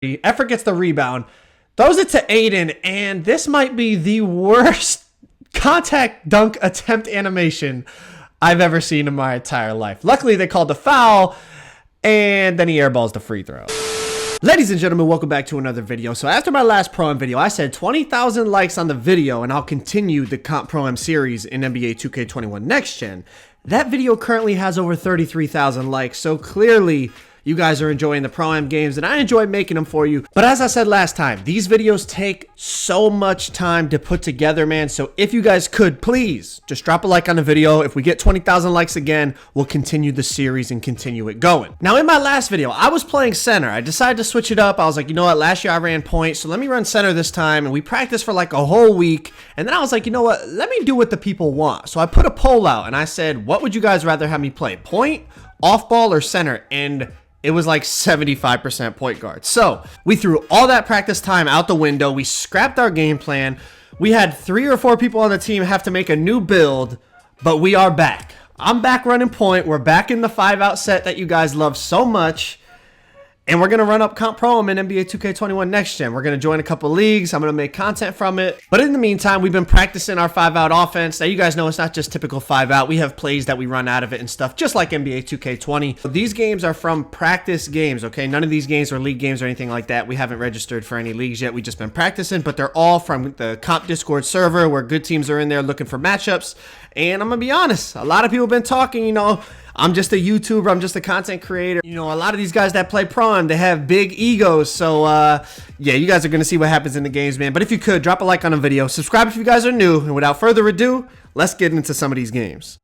Effort gets the rebound, throws it to Aiden, and this might be the worst contact dunk attempt animation I've ever seen in my entire life. Luckily, they called the foul, and then he airballs the free throw. Ladies and gentlemen, welcome back to another video. So after my last Pro-Am video, I said 20,000 likes on the video, and I'll continue the Comp Pro-Am series in NBA 2K21 Next Gen. That video currently has over 33,000 likes, so clearly you guys are enjoying the Pro-Am games, and I enjoy making them for you. But as I said last time, these videos take so much time to put together, man. So if you guys could, please just drop a like on the video. If we get 20,000 likes again, we'll continue the series and continue it going. Now, in my last video, I was playing center. I decided to switch it up. I was like, you know what? Last year I ran point, so let me run center this time. And we practiced for like a whole week. And then I was like, you know what? Let me do what the people want. So I put a poll out and I said, what would you guys rather have me play? Point, off ball, or center? And it was like 75% point guard. So we threw all that practice time out the window. We scrapped our game plan. We had 3 or 4 people on the team have to make a new build, but we are back. I'm back running point. We're back in the 5-out set that you guys love so much. And we're going to run up Comp Pro-Am in NBA 2K21 Next Gen. We're going to join a couple leagues. I'm going to make content from it. But in the meantime, we've been practicing our 5-out offense. Now, you guys know it's not just typical 5-out. We have plays that we run out of it and stuff, just like NBA 2K20. These games are from practice games, okay? None of these games are league games or anything like that. We haven't registered for any leagues yet. We've just been practicing, but they're all from the Comp Discord server where good teams are in there looking for matchups. And I'm going to be honest, a lot of people have been talking, you know, I'm just a YouTuber. I'm just a content creator. You know, a lot of these guys that play Pro-Am, they have big egos. So, yeah, you guys are going to see what happens in the games, man. But if you could, drop a like on the video. Subscribe if you guys are new. And without further ado, let's get into some of these games.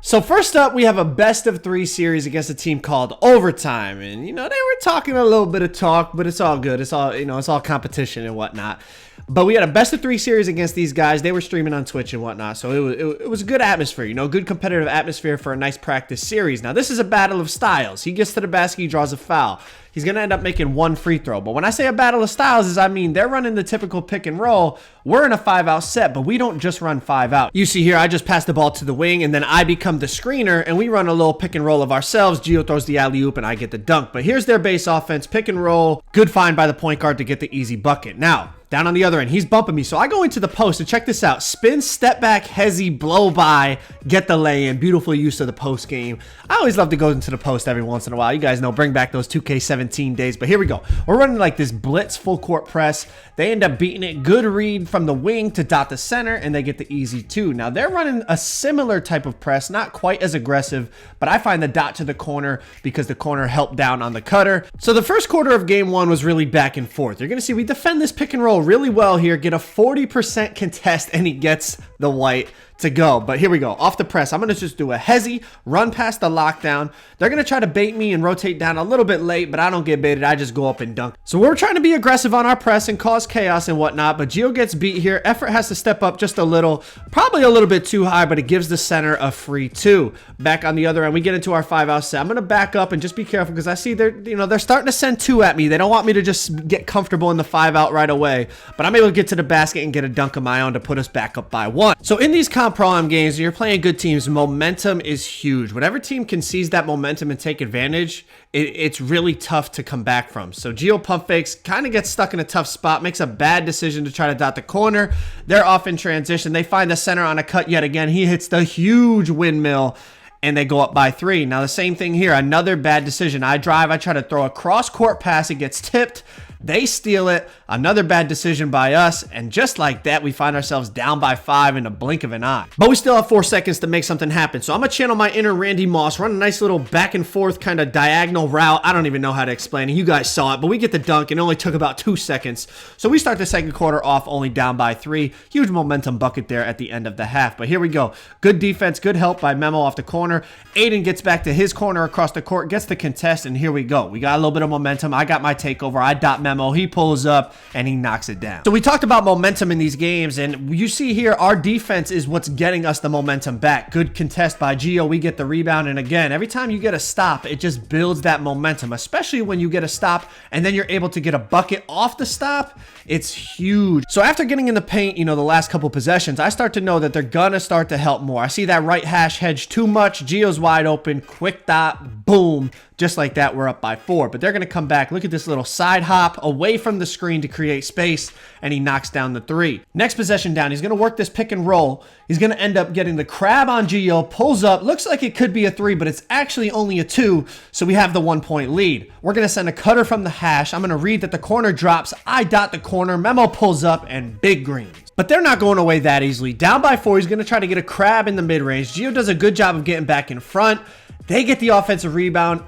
So first up, we have a best-of-3 series against a team called Overtime. And, you know, they were talking a little bit of talk, but it's all good. It's all, you know, it's all competition and whatnot. But we had a best-of-3 series against these guys. They were streaming on Twitch and whatnot. So it was a good atmosphere, you know, good competitive atmosphere for a nice practice series. Now, this is a battle of styles. He gets to the basket, he draws a foul. He's going to end up making 1 free throw. But when I say a battle of styles, I mean they're running the typical pick and roll. We're in a 5-out set, but we don't just run 5-out. You see here, I just pass the ball to the wing, and then I become the screener, and we run a little pick and roll of ourselves. Gio throws the alley-oop, and I get the dunk. But here's their base offense, pick and roll. Good find by the point guard to get the easy bucket. Now, down on the other end, he's bumping me. So I go into the post, and check this out. Spin, step back, hezzy, blow by, get the lay-in. Beautiful use of the post game. I always love to go into the post every once in a while. You guys know, bring back those 2K17 days. But here we go. We're running like this blitz full court press. They end up beating it. Good read from the wing to dot the center, and they get the easy 2. Now, they're running a similar type of press, not quite as aggressive, but I find the dot to the corner because the corner helped down on the cutter. So the first quarter of game 1 was really back and forth. You're going to see we defend this pick and roll really well here, get a 40% contest, and he gets the white to go. But here we go. Off the press, I'm going to just do a hezzy, run past the lockdown. They're going to try to bait me and rotate down a little bit late, but I don't get baited. I just go up and dunk. So we're trying to be aggressive on our press and cause chaos and whatnot, but Gio gets beat here. Effort has to step up just a little, probably a little bit too high, but it gives the center a free 2. Back on the other end, we get into our 5-out set. I'm going to back up and just be careful because I see they're starting to send 2 at me. They don't want me to just get comfortable in the 5-out right away, but I'm able to get to the basket and get a dunk of my own to put us back up by 1. So in these Comp Pro-Am games, you're playing good teams, momentum is huge. Whatever team can seize that momentum and take advantage, it's really tough to come back from. So Gio pump fakes, kind of gets stuck in a tough spot, makes a bad decision to try to dot the corner. They're off in transition. They find the center on a cut yet again. He hits the huge windmill, and they go up by 3. Now, the same thing here. Another bad decision. I drive. I try to throw a cross-court pass. It gets tipped. They steal it. Another bad decision by us. And just like that, we find ourselves down by 5 in a blink of an eye. But we still have 4 seconds to make something happen. So I'm going to channel my inner Randy Moss, run a nice little back and forth kind of diagonal route. I don't even know how to explain it. You guys saw it, but we get the dunk. It only took about 2 seconds. So we start the second quarter off only down by 3. Huge momentum bucket there at the end of the half. But here we go. Good defense, good help by Memo off the corner. Aiden gets back to his corner across the court, gets the contest, and here we go. We got a little bit of momentum. I got my takeover. I dot Memo. He pulls up, and he knocks it down. So we talked about momentum in these games, and you see here, our defense is what's getting us the momentum back. Good contest by Gio. We get the rebound, and again, every time you get a stop, it just builds that momentum, especially when you get a stop, and then you're able to get a bucket off the stop. It's huge. So after getting in the paint, you know, the last couple possessions, I start to know that they're gonna start to help more. I see that right hash hedge too much. Gio's wide open, quick dot, boom. Just like that, we're up by 4. But they're going to come back. Look at this little side hop away from the screen to create space, and he knocks down the 3. Next possession down, he's going to work this pick and roll. He's going to end up getting the crab on Gio, pulls up. Looks like it could be a 3, but it's actually only a 2, so we have the 1-point lead. We're going to send a cutter from the hash. I'm going to read that the corner drops. I dot the corner. Memo pulls up, and big greens. But they're not going away that easily. Down by 4, he's going to try to get a crab in the mid-range. Gio does a good job of getting back in front. They get the offensive rebound.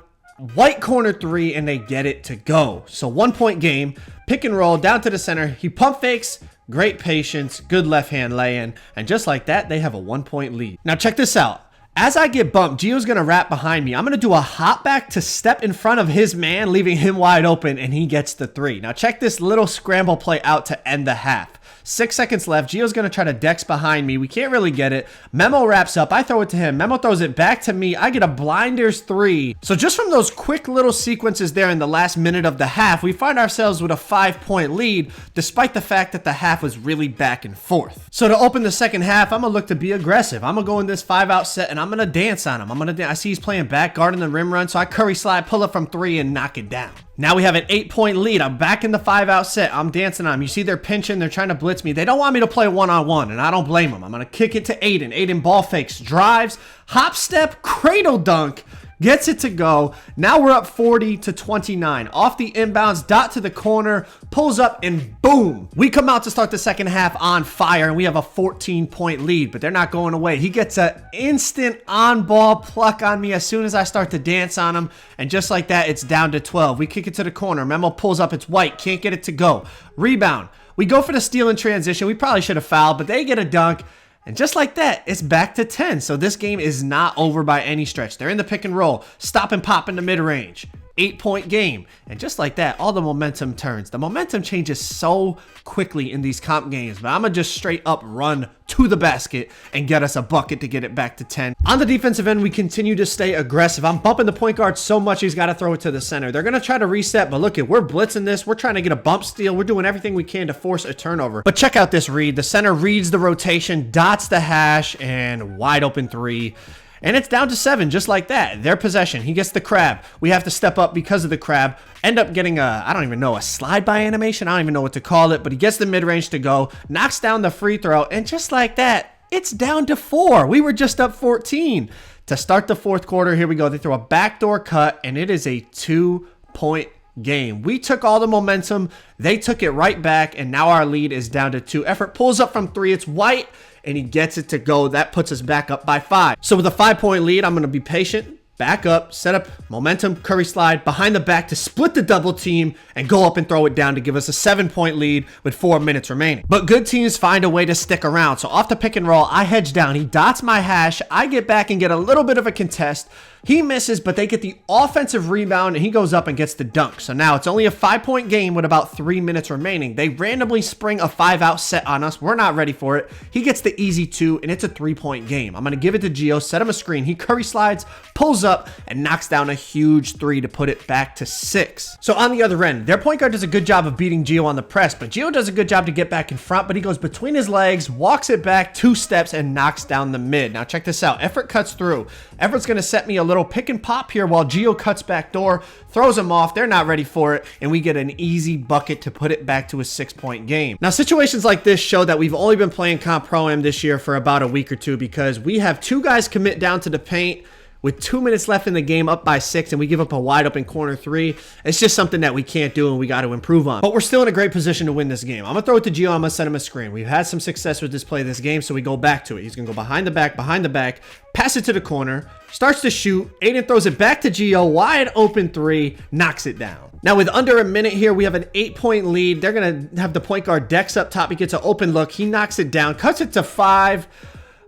White corner 3, and they get it to go. So 1-point game, pick and roll down to the center. He pump fakes, great patience, good left hand lay-in, and just like that, they have a 1-point lead. Now check this out. As I get bumped, Gio's going to wrap behind me. I'm going to do a hop back to step in front of his man, leaving him wide open, and he gets the 3. Now check this little scramble play out to end the half. 6 seconds left. Gio's going to try to dex behind me. We can't really get it. Memo wraps up. I throw it to him. Memo throws it back to me. I get a blinders 3. So just from those quick little sequences there in the last minute of the half, we find ourselves with a 5-point lead, despite the fact that the half was really back and forth. So to open the second half, I'm going to look to be aggressive. I'm going to go in this 5-out set, and I'm going to dance on him. I see he's playing back, guarding the rim run, so I curry slide, pull up from 3, and knock it down. Now we have an 8-point lead. I'm back in the 5-out set. I'm dancing on them. You see they're pinching. They're trying to blitz me. They don't want me to play one-on-one, and I don't blame them. I'm going to kick it to Aiden. Aiden ball fakes, drives, hop step, cradle dunk, gets it to go. Now we're up 40-29. Off the inbounds, dot to the corner, pulls up, and boom. We come out to start the second half on fire, and we have a 14-point lead, but they're not going away. He gets an instant on-ball pluck on me as soon as I start to dance on him, and just like that, it's down to 12. We kick it to the corner. Memo pulls up. It's White. Can't get it to go. Rebound. We go for the steal in transition. We probably should have fouled, but they get a dunk. And just like that, it's back to 10. So this game is not over by any stretch. They're in the pick and roll. Stop and pop in the mid-range. 8-point game. And just like that, all the momentum turns. The momentum changes so quickly in these comp games. But I'm going to just straight up run to the basket and get us a bucket to get it back to 10. On the defensive end, we continue to stay aggressive. I'm bumping the point guard so much he's got to throw it to the center. They're going to try to reset, but look, we're blitzing this. We're trying to get a bump steal. We're doing everything we can to force a turnover. But check out this read. The center reads the rotation, dots the hash, and wide open 3. And it's down to 7, just like that. Their possession. He gets the crab. We have to step up because of the crab. End up getting I don't even know, a slide-by animation? I don't even know what to call it. But he gets the mid-range to go. Knocks down the free throw. And just like that, it's down to 4. We were just up 14. To start the fourth quarter, here we go. They throw a backdoor cut, and it is a 2-point game. We took all the momentum. They took it right back, and now our lead is down to 2. Effort pulls up from 3. It's White, and he gets it to go. That puts us back up by 5. So with a 5-point lead, I'm going to be patient, back up, set up momentum, curry slide, behind the back to split the double team and go up and throw it down to give us a 7-point lead with 4 minutes remaining. But good teams find a way to stick around. So off the pick and roll, I hedge down. He dots my hash. I get back and get a little bit of a contest. He misses, but they get the offensive rebound, and he goes up and gets the dunk. So now it's only a 5-point game with about 3 minutes remaining. They randomly spring a 5-out set on us. We're not ready for it. He gets the easy 2, and it's a 3-point game. I'm going to give it to Gio, set him a screen. He curry slides, pulls up, and knocks down a huge 3 to put it back to 6. So on the other end, their point guard does a good job of beating Gio on the press, but Gio does a good job to get back in front, but he goes between his legs, walks it back 2 steps, and knocks down the mid. Now check this out. Effort cuts through. Effort's going to set me a little pick and pop here while Gio cuts back door, throws them off. They're not ready for it, and we get an easy bucket to put it back to a 6-point game. Now, situations like this show that we've only been playing Comp Pro-Am this year for about a week or 2 because we have 2 guys commit down to the paint with 2 minutes left in the game, up by 6, and we give up a wide open corner 3. It's just something that we can't do and we got to improve on. But we're still in a great position to win this game. I'm going to throw it to Gio. I'm going to set him a screen. We've had some success with this play this game, so we go back to it. He's going to go behind the back, pass it to the corner, starts to shoot. Aiden throws it back to Gio, wide open 3, knocks it down. Now with under a minute here, we have an 8-point lead. They're going to have the point guard Dex up top. He gets an open look. He knocks it down, cuts it to 5,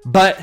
but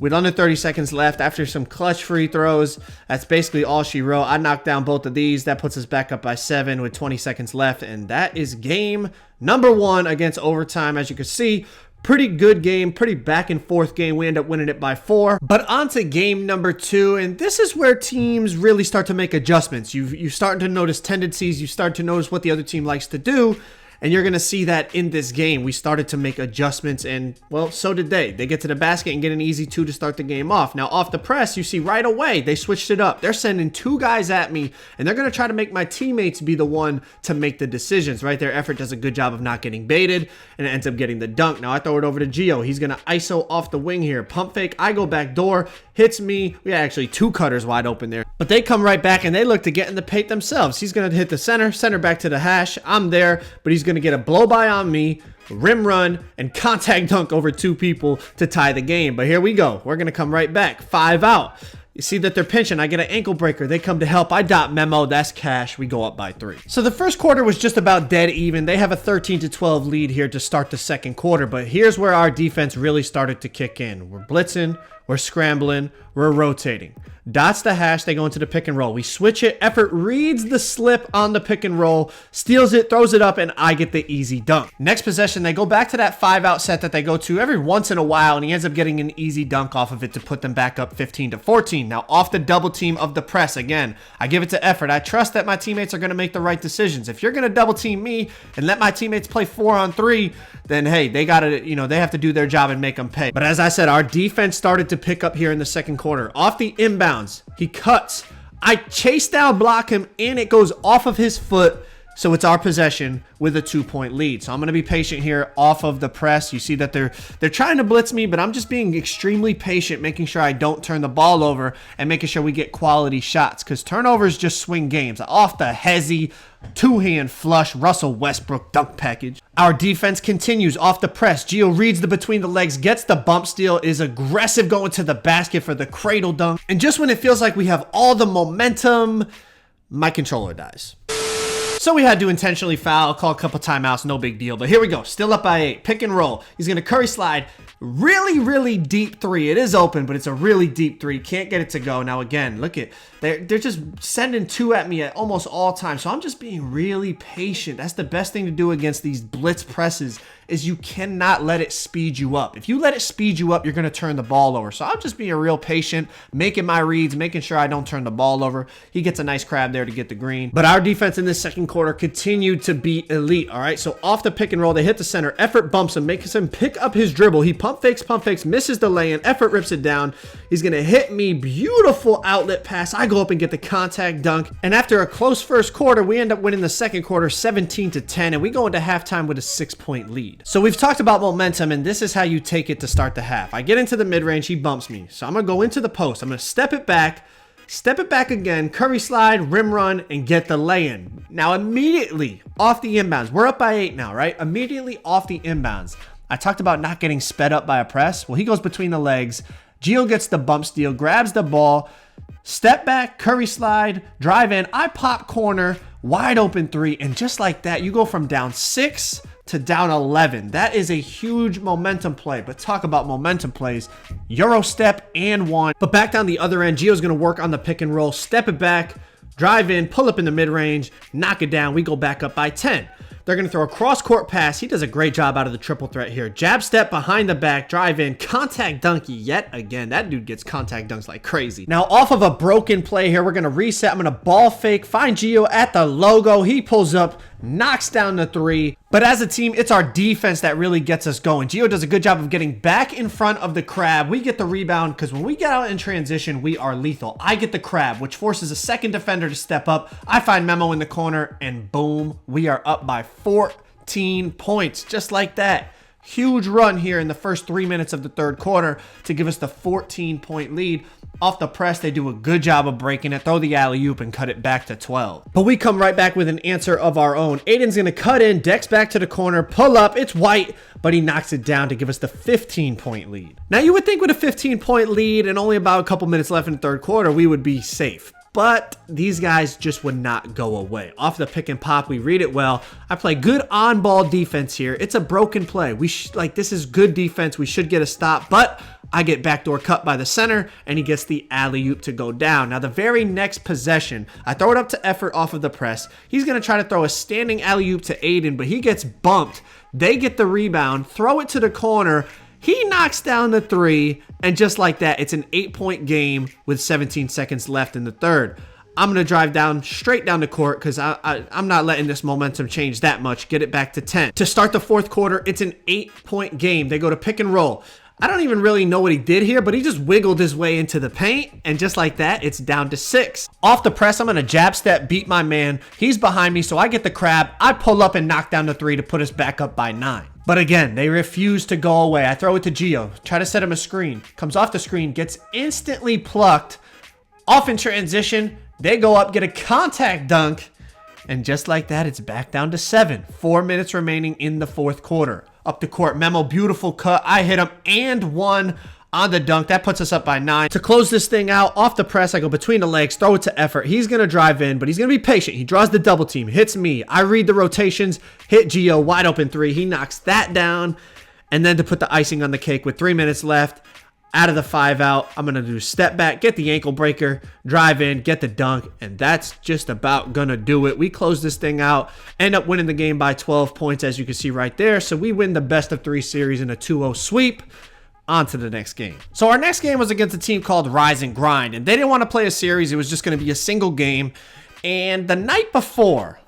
with under 30 seconds left, after some clutch free throws, that's basically all she wrote. I knocked down both of these. That puts us back up by 7 with 20 seconds left. And that is game number 1 against overtime. As you can see, pretty good game, pretty back and forth game. We end up winning it by 4. But on to game number 2. And this is where teams really start to make adjustments. You starting to notice tendencies. You start to notice what the other team likes to do. And you're going to see that in this game, we started to make adjustments, and, well, so did they. They get to the basket and get an easy 2 to start the game off. Now, off the press, you see right away, they switched it up. They're sending 2 guys at me, and they're going to try to make my teammates be the one to make the decisions, right? Their effort does a good job of not getting baited, and it ends up getting the dunk. Now, I throw it over to Gio. He's going to ISO off the wing here. Pump fake. I go back door. Hits me. We had actually 2 cutters wide open there. But they come right back, and they look to get in the paint themselves. He's going to hit the center back to the hash. I'm there, but he's going to get a blow by on me, rim run, and contact dunk over 2 people to tie the game. But here we go. We're going to come right back. 5 out. You see that they're pinching. I get an ankle breaker. They come to help. I dot memo. That's cash. We go up by 3. So the first quarter was just about dead even. They have a 13-12 lead here to start the second quarter. But here's where our defense really started to kick in. We're blitzing. We're scrambling. We're rotating. Dots the hash. They go into the pick and roll. We switch it. Effort reads the slip on the pick and roll, steals it, throws it up, and I get the easy dunk. Next possession, they go back to that 5-out set that they go to every once in a while, and he ends up getting an easy dunk off of it to put them back up 15-14. Now, off the double team of the press, again, I give it to effort. I trust that my teammates are going to make the right decisions. If you're going to double team me and let my teammates play 4-on-3, then, hey, they got to, they have to do their job and make them pay. But as I said, our defense started to pick up here in the second quarter. Off the inbounds, he cuts. I chase down, block him, and it goes off of his foot. So it's our possession with a 2-point lead. So I'm going to be patient here off of the press. You see that they're trying to blitz me, but I'm just being extremely patient, making sure I don't turn the ball over and making sure we get quality shots, because turnovers just swing games. Off the hezzy, 2-hand flush, Russell Westbrook dunk package. Our defense continues off the press. Gio reads the between the legs, gets the bump steal, is aggressive going to the basket for the cradle dunk. And just when it feels like we have all the momentum, my controller dies. So we had to intentionally foul, call a couple timeouts, no big deal. But here we go, still up by 8, pick and roll. He's going to curry slide, really, really deep 3. It is open, but it's a really deep 3. Can't get it to go. Now again, look at, they're just sending 2 at me at almost all times. So I'm just being really patient. That's the best thing to do against these blitz presses, is you cannot let it speed you up. If you let it speed you up, you're going to turn the ball over. So I'm just being real patient, making my reads, making sure I don't turn the ball over. He gets a nice crab there to get the green. But our defense in this second quarter continued to be elite, all right? So off the pick and roll, they hit the center. Effort bumps him, makes him pick up his dribble. He pump fakes, misses the lay-in. Effort rips it down. He's going to hit me. Beautiful outlet pass. I go up and get the contact dunk. And after a close first quarter, we end up winning the second quarter 17-10, and we go into halftime with a 6-point lead. So we've talked about momentum, and this is how you take it to start the half. I get into the mid-range, he bumps me. So I'm going to go into the post. I'm going to step it back again, curry slide, rim run, and get the lay-in. Now immediately off the inbounds, we're up by 8 now, right? Immediately off the inbounds, I talked about not getting sped up by a press. Well, he goes between the legs. Gio gets the bump steal, grabs the ball, step back, curry slide, drive in. I pop corner, wide open 3, and just like that, you go from down 6 to down 11. That is a huge momentum play. But talk about momentum plays. Euro step and 1. But back down the other end, Gio's going to work on the pick and roll, step it back, drive in, pull up in the mid-range, knock it down. We go back up by 10. They're going to throw a cross-court pass. He does a great job out of the triple threat here. Jab step behind the back, drive in, contact dunky yet again. That dude gets contact dunks like crazy. Now, off of a broken play here, we're going to reset. I'm going to ball fake, find Gio at the logo. He pulls up, knocks down the 3. But as a team, it's our defense that really gets us going. Gio does a good job of getting back in front of the crab. We get the rebound because when we get out in transition, we are lethal. I get the crab, which forces a second defender to step up. I find Memo in the corner, and boom, we are up by 14 points, just like that. Huge run here in the first 3 minutes of the third quarter to give us the 14-point lead. Off the press, they do a good job of breaking it, throw the alley-oop, and cut it back to 12. But we come right back with an answer of our own. Aiden's going to cut in, decks back to the corner, pull up. It's White, but he knocks it down to give us the 15-point lead. Now, you would think with a 15-point lead and only about a couple minutes left in the third quarter, we would be safe. But these guys just would not go away. Off the pick and pop, we read it well. I play good on-ball defense here. It's a broken play. This is good defense. We should get a stop, but I get backdoor cut by the center, and he gets the alley-oop to go down. Now, the very next possession, I throw it up to effort off of the press. He's going to try to throw a standing alley-oop to Aiden, but he gets bumped. They get the rebound, throw it to the corner. He knocks down the 3, and just like that, it's an 8-point game with 17 seconds left in the third. I'm going to drive down straight down the court because I'm not letting this momentum change that much. Get it back to 10. To start the fourth quarter, it's an 8-point game. They go to pick and roll. I don't even really know what he did here, but he just wiggled his way into the paint, and just like that, it's down to 6. Off the press, I'm going to jab step, beat my man. He's behind me, so I get the crab. I pull up and knock down the 3 to put us back up by 9. But again, they refuse to go away. I throw it to Gio, try to set him a screen. Comes off the screen, gets instantly plucked. Off in transition, they go up, get a contact dunk, and just like that, it's back down to 7. 4 minutes remaining in the fourth quarter. Up the court, Memo, beautiful cut. I hit him and one on the dunk. That puts us up by 9. To close this thing out, off the press, I go between the legs, throw it to Effort. He's going to drive in, but he's going to be patient. He draws the double team, hits me. I read the rotations, hit Gio, wide open 3. He knocks that down. And then to put the icing on the cake with 3 minutes left, out of the 5 out, I'm going to do step back, get the ankle breaker, drive in, get the dunk, and that's just about going to do it. We close this thing out, end up winning the game by 12 points, as you can see right there. So we win the best of 3 series in a 2-0 sweep. On to the next game. So our next game was against a team called Rise and Grind, and they didn't want to play a series. It was just going to be a single game. And the night before,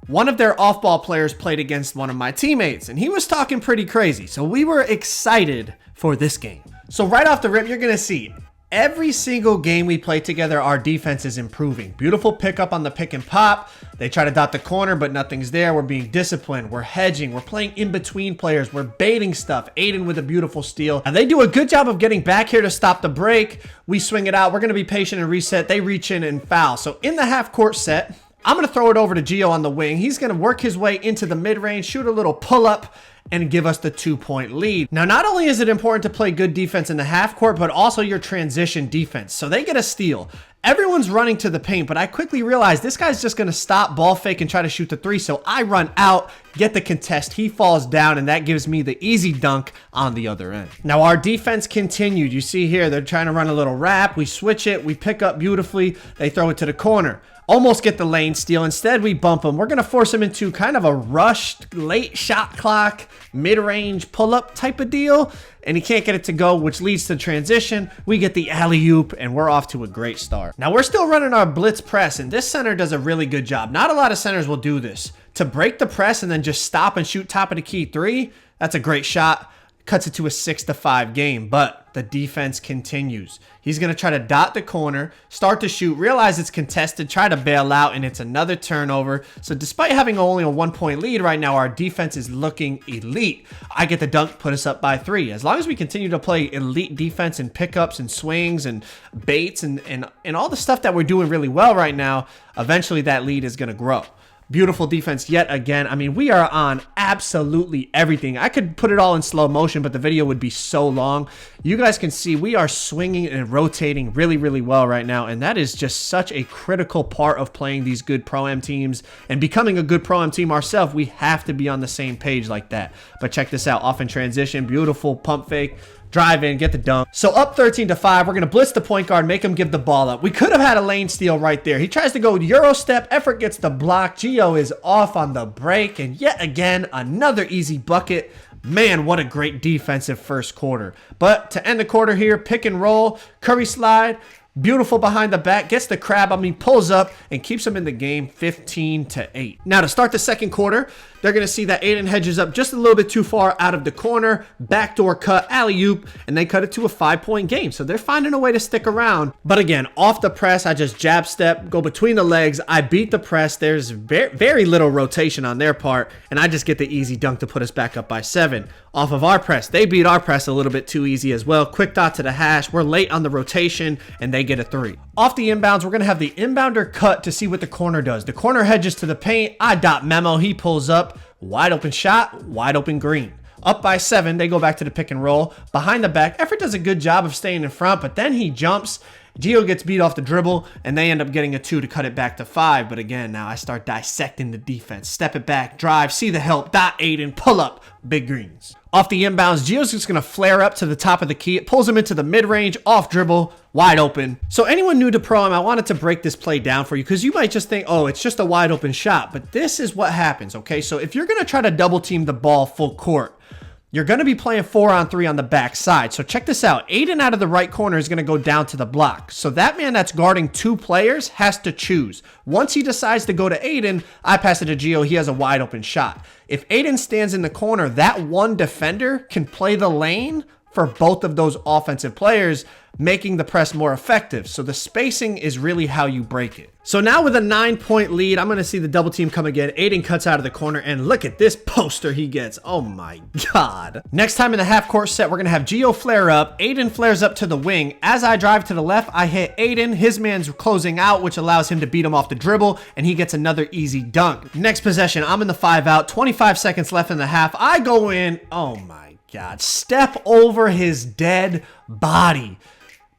one of their off-ball players played against one of my teammates, and he was talking pretty crazy. So we were excited for this game. So right off the rip, you're going to see every single game we play together, our defense is improving. Beautiful pickup on the pick and pop. They try to dot the corner, but nothing's there. We're being disciplined. We're hedging. We're playing in between players. We're baiting stuff. Aiden with a beautiful steal. And they do a good job of getting back here to stop the break. We swing it out. We're going to be patient and reset. They reach in and foul. So in the half court set, I'm going to throw it over to Gio on the wing. He's going to work his way into the mid-range, shoot a little pull-up, and give us the 2-point lead. Now, not only is it important to play good defense in the half court, but also your transition defense. So they get a steal. Everyone's running to the paint, but I quickly realized this guy's just going to stop, ball fake, and try to shoot the 3. So I run out, get the contest. He falls down, and that gives me the easy dunk on the other end. Now, our defense continued. You see here, they're trying to run a little wrap. We switch it. We pick up beautifully. They throw it to the corner. Almost get the lane steal. Instead, we bump him. We're going to force him into kind of a rushed, late shot clock, mid-range pull-up type of deal. And he can't get it to go, which leads to transition. We get the alley-oop, and we're off to a great start. Now, we're still running our blitz press, and this center does a really good job. Not a lot of centers will do this. To break the press and then just stop and shoot top of the key 3, that's a great shot. Cuts it to a 6-5 game, but the defense continues. He's going to try to dot the corner, start to shoot, realize it's contested, try to bail out, and it's another turnover. So despite having only a 1-point lead right now, our defense is looking elite. I get the dunk, put us up by 3. As long as we continue to play elite defense and pickups and swings and baits and all the stuff that we're doing really well right now, eventually that lead is going to grow. Beautiful defense yet again. I mean, we are on absolutely everything. I could put it all in slow motion, but the video would be so long. You guys can see we are swinging and rotating really, really well right now, and that is just such a critical part of playing these good Pro-Am teams and becoming a good Pro-Am team ourselves. We have to be on the same page like that. But check this out. Off in transition, beautiful pump fake. Drive in, get the dunk. So up 13-5, we're going to blitz the point guard, make him give the ball up. We could have had a lane steal right there. He tries to go Euro step. Effort gets the block. Gio is off on the break. And yet again, another easy bucket. Man, what a great defensive first quarter. But to end the quarter here, pick and roll, Curry slide. Beautiful behind the back, gets the crab on me, pulls up, and keeps him in the game 15-8. Now to start the second quarter, they're going to see that Aiden hedges up just a little bit too far out of the corner, backdoor cut, alley-oop, and they cut it to a 5-point game. So they're finding a way to stick around. But again, off the press, I just jab step, go between the legs, I beat the press. There's very little rotation on their part, and I just get the easy dunk to put us back up by 7. Off of our press, they beat our press a little bit too easy as well. Quick dot to the hash, we're late on the rotation, and they get a 3. Off the inbounds, we're going to have the inbounder cut to see what the corner does. The corner hedges to the paint, I dot Memo, he pulls up, wide open shot, wide open green. Up by 7, they go back to the pick and roll. Behind the back, Effort does a good job of staying in front, but then he jumps. Gio gets beat off the dribble, and they end up getting a 2 to cut it back to 5. But again, now I start dissecting the defense. Step it back, drive, see the help, dot Aiden, pull up, big greens. Off the inbounds, Gio's just going to flare up to the top of the key. It pulls him into the mid-range, off dribble, wide open. So anyone new to Pro-Am, I wanted to break this play down for you because you might just think, oh, it's just a wide open shot. But this is what happens, okay? So if you're going to try to double team the ball full court, you're going to be playing 4-on-3 on the backside. So check this out. Aiden out of the right corner is going to go down to the block. So that man that's guarding 2 players has to choose. Once he decides to go to Aiden, I pass it to Gio. He has a wide open shot. If Aiden stands in the corner, that one defender can play the lane for both of those offensive players, making the press more effective. So the spacing is really how you break it. So now with a 9-point lead, I'm going to see the double team come again. Aiden cuts out of the corner, and look at this poster he gets. Oh my God. Next time in the half court set, we're going to have Gio flare up. Aiden flares up to the wing. As I drive to the left, I hit Aiden. His man's closing out, which allows him to beat him off the dribble, and he gets another easy dunk. Next possession, I'm in the 5 out. 25 seconds left in the half. I go in. Oh my God. Step over his dead body.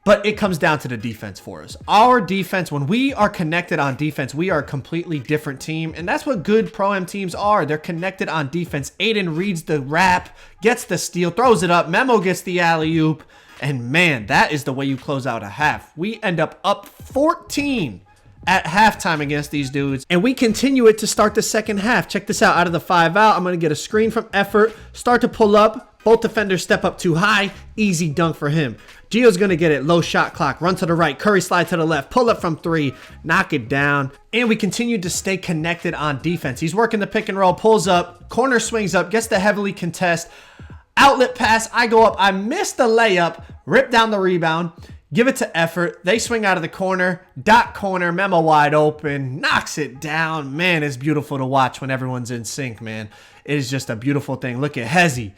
But it comes down to the defense for us. Our defense, when we are connected on defense, we are a completely different team. And that's what good Pro-Am teams are. They're connected on defense. Aiden reads the wrap, gets the steal, throws it up. Memo gets the alley-oop. And man, that is the way you close out a half. We end up 14 at halftime against these dudes. And we continue it to start the second half. Check this out. Out of the 5 out, I'm going to get a screen from Effort. Start to pull up. Both defenders step up too high. Easy dunk for him. Gio's going to get it. Low shot clock. Run to the right. Curry slide to the left. Pull up from 3. Knock it down. And we continue to stay connected on defense. He's working the pick and roll. Pulls up. Corner swings up. Gets the heavily contest. Outlet pass. I go up. I miss the layup. Rip down the rebound. Give it to Effort. They swing out of the corner. Dot corner. Memo wide open. Knocks it down. Man, it's beautiful to watch when everyone's in sync, man. It is just a beautiful thing. Look at Hezzy.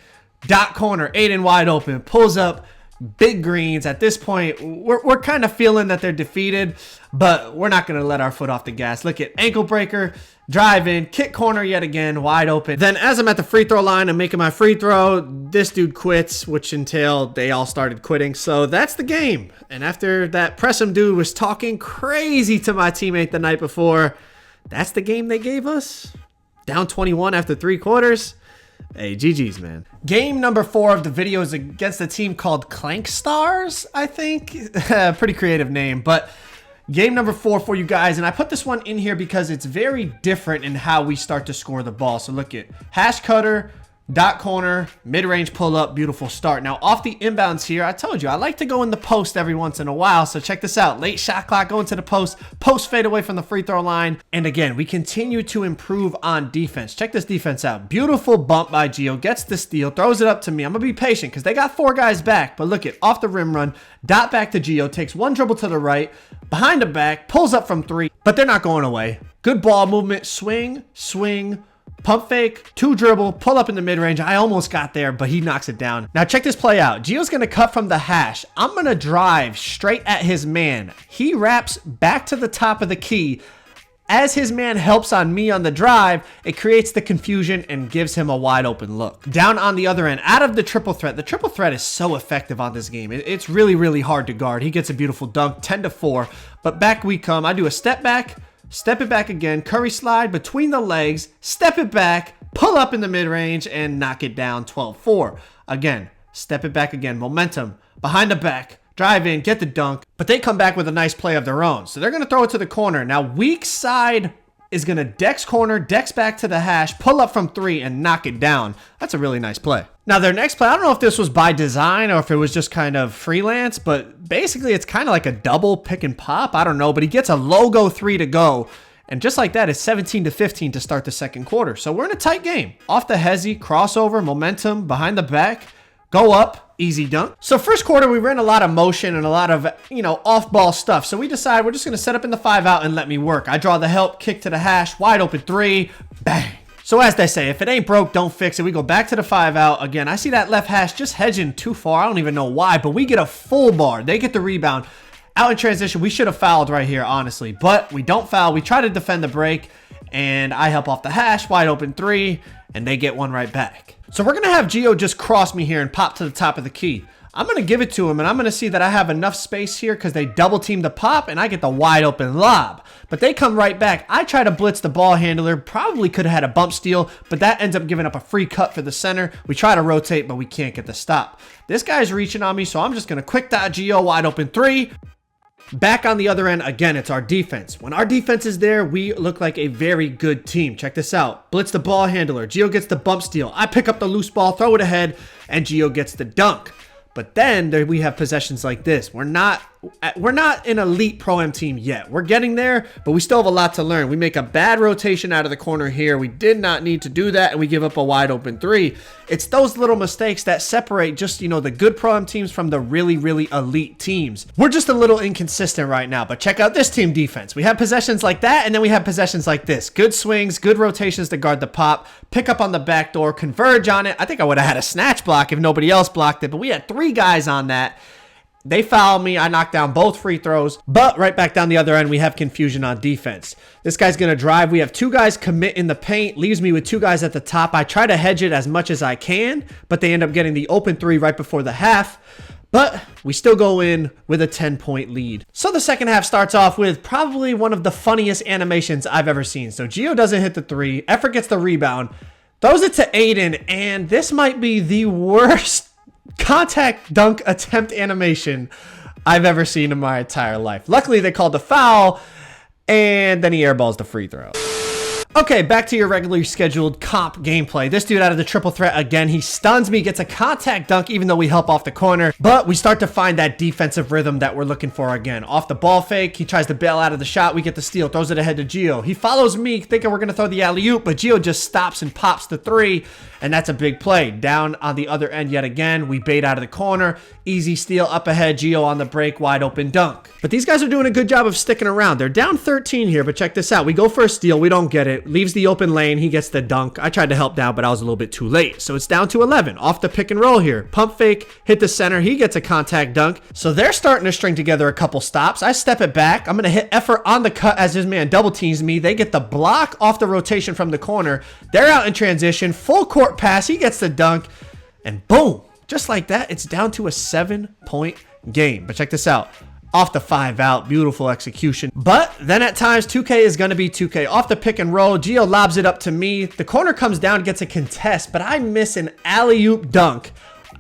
Dot corner. Aiden wide open. Pulls up. Big greens. At this point, we're kind of feeling that they're defeated, but we're not going to let our foot off the gas. Look at ankle breaker, drive in, kick corner yet again, wide open. Then as I'm at the free throw line and making my free throw, this dude quits, which entailed they all started quitting. So that's the game. And after that Press'em dude was talking crazy to my teammate the night before, that's the game they gave us. Down 21 after 3 quarters. Hey, GG's, man. Game number 4 of the video is against a team called Clank Stars, I think. Pretty creative name, but game number 4 for you guys. And I put this one in here because it's very different in how we start to score the ball. So look at hash cutter, dot corner, mid-range pull-up, beautiful start. Now, off the inbounds here, I told you, I like to go in the post every once in a while. So check this out. Late shot clock, going to the post fade away from the free throw line. And again, we continue to improve on defense. Check this defense out. Beautiful bump by Gio. Gets the steal, throws it up to me. I'm going to be patient because they got 4 guys back. But look at off the rim run, dot back to Gio, takes 1 dribble to the right, behind the back, pulls up from 3. But they're not going away. Good ball movement, swing, pump fake, 2 dribble, pull up in the mid-range. I almost got there, but he knocks it down. Now check this play out. Gio's going to cut from the hash. I'm going to drive straight at his man. He wraps back to the top of the key. As his man helps on me on the drive, it creates the confusion and gives him a wide open look. Down on the other end, out of the triple threat. The triple threat is so effective on this game. It's really, really hard to guard. He gets a beautiful dunk, 10-4. But back we come. I do a step back. Step it back again, Curry slide between the legs, step it back, pull up in the mid-range, and knock it down 12-4. Again, step it back again, momentum, behind the back, drive in, get the dunk, but they come back with a nice play of their own. So they're going to throw it to the corner. Now, weak side is going to Dex corner, Dex back to the hash, pull up from 3, and knock it down. That's a really nice play. Now, their next play, I don't know if this was by design or if it was just kind of freelance, but basically it's kind of like a double pick and pop. I don't know, but he gets a logo 3 to go. And just like that, it's 17-15 to start the second quarter. So we're in a tight game. Off the Hezzy, crossover, momentum, behind the back, go up, easy dunk. So first quarter, we ran a lot of motion and a lot of, off-ball stuff. So we decide we're just going to set up in the 5 out and let me work. I draw the help, kick to the hash, wide open 3, bang. So as they say, if it ain't broke, don't fix it. We go back to the 5 out. Again, I see that left hash just hedging too far. I don't even know why, but we get a full bar. They get the rebound. Out in transition, we should have fouled right here, honestly. But we don't foul. We try to defend the break, and I help off the hash, wide open 3, and they get one right back. So we're going to have Gio just cross me here and pop to the top of the key. I'm going to give it to him, and I'm going to see that I have enough space here because they double team the pop, and I get the wide open lob. But they come right back. I try to blitz the ball handler. Probably could have had a bump steal, but that ends up giving up a free cut for the center. We try to rotate, but we can't get the stop. This guy's reaching on me, so I'm just going to quick dot Gio, wide open 3. Back on the other end, again, it's our defense. When our defense is there, we look like a very good team. Check this out. Blitz the ball handler. Gio gets the bump steal. I pick up the loose ball, throw it ahead, and Gio gets the dunk. But then there we have possessions like this. We're not an elite Pro-Am team yet. We're getting there, but we still have a lot to learn. We make a bad rotation out of the corner here. We did not need to do that, and we give up a wide open three. It's those little mistakes that separate just, the good Pro-Am teams from the really, really elite teams. We're just a little inconsistent right now, but check out this team defense. We have possessions like that, and then we have possessions like this. Good swings, good rotations to guard the pop, pick up on the back door, converge on it. I think I would have had a snatch block if nobody else blocked it, but we had 3 guys on that. They fouled me. I knocked down both free throws. But right back down the other end, we have confusion on defense. This guy's going to drive. We have 2 guys commit in the paint. Leaves me with 2 guys at the top. I try to hedge it as much as I can, but they end up getting the open 3 right before the half. But we still go in with a 10-point lead. So the second half starts off with probably one of the funniest animations I've ever seen. So Gio doesn't hit the 3. Effort gets the rebound. Throws it to Aiden, and this might be the worst contact dunk attempt animation I've ever seen in my entire life. Luckily, they called the foul, and then he airballs the free throw. Okay, back to your regularly scheduled comp gameplay. This dude out of the triple threat again. He stuns me, gets a contact dunk even though we help off the corner. But we start to find that defensive rhythm that we're looking for again. Off the ball fake, he tries to bail out of the shot. We get the steal, throws it ahead to Gio. He follows me thinking we're going to throw the alley-oop, but Gio just stops and pops the 3. And that's a big play. Down on the other end yet again. We bait out of the corner. Easy steal up ahead. Gio on the break. Wide open dunk. But these guys are doing a good job of sticking around. They're down 13 here, but check this out. We go for a steal. We don't get it. Leaves the open lane. He gets the dunk. I tried to help down, but I was a little bit too late. So it's down to 11. Off the pick and roll here. Pump fake. Hit the center. He gets a contact dunk. So they're starting to string together a couple stops. I step it back. I'm going to hit effort on the cut as his man double teams me. They get the block off the rotation from the corner. They're out in transition. Full court pass. He gets the dunk. And boom. Just like that, it's down to a 7-point game. But check this out. Off the 5 out. Beautiful execution. But then at times, 2K is going to be 2K. Off the pick and roll, Gio lobs it up to me. The corner comes down, gets a contest, but I miss an alley-oop dunk.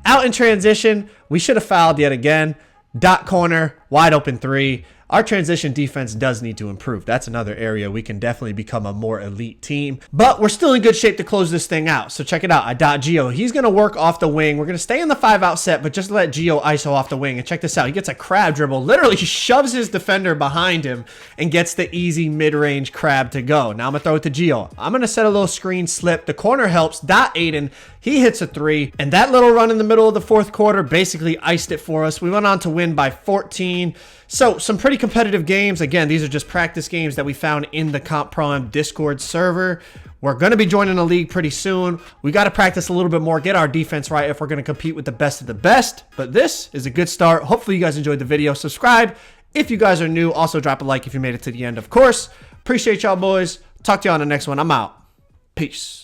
Out in transition, we should have fouled yet again. Dot corner, wide open 3. Our transition defense does need to improve. That's another area we can definitely become a more elite team. But we're still in good shape to close this thing out. So check it out. I dot Gio. He's going to work off the wing. We're going to stay in the 5-out set, but just let Gio ISO off the wing. And check this out. He gets a crab dribble. Literally shoves his defender behind him and gets the easy mid-range crab to go. Now I'm going to throw it to Gio. I'm going to set a little screen slip. The corner helps. Dot Aiden. He hits a 3. And that little run in the middle of the 4th quarter basically iced it for us. We went on to win by 14. So some pretty competitive games. Again, these are just practice games that we found in the Comp Pro-Am Discord server. We're going to be joining a league pretty soon. We got to practice a little bit more, get our defense right if we're going to compete with the best of the best. But this is a good start. Hopefully you guys enjoyed the video. Subscribe if you guys are new. Also drop a like if you made it to the end, of course. Appreciate y'all, boys. Talk to y'all on the next one. I'm out. Peace.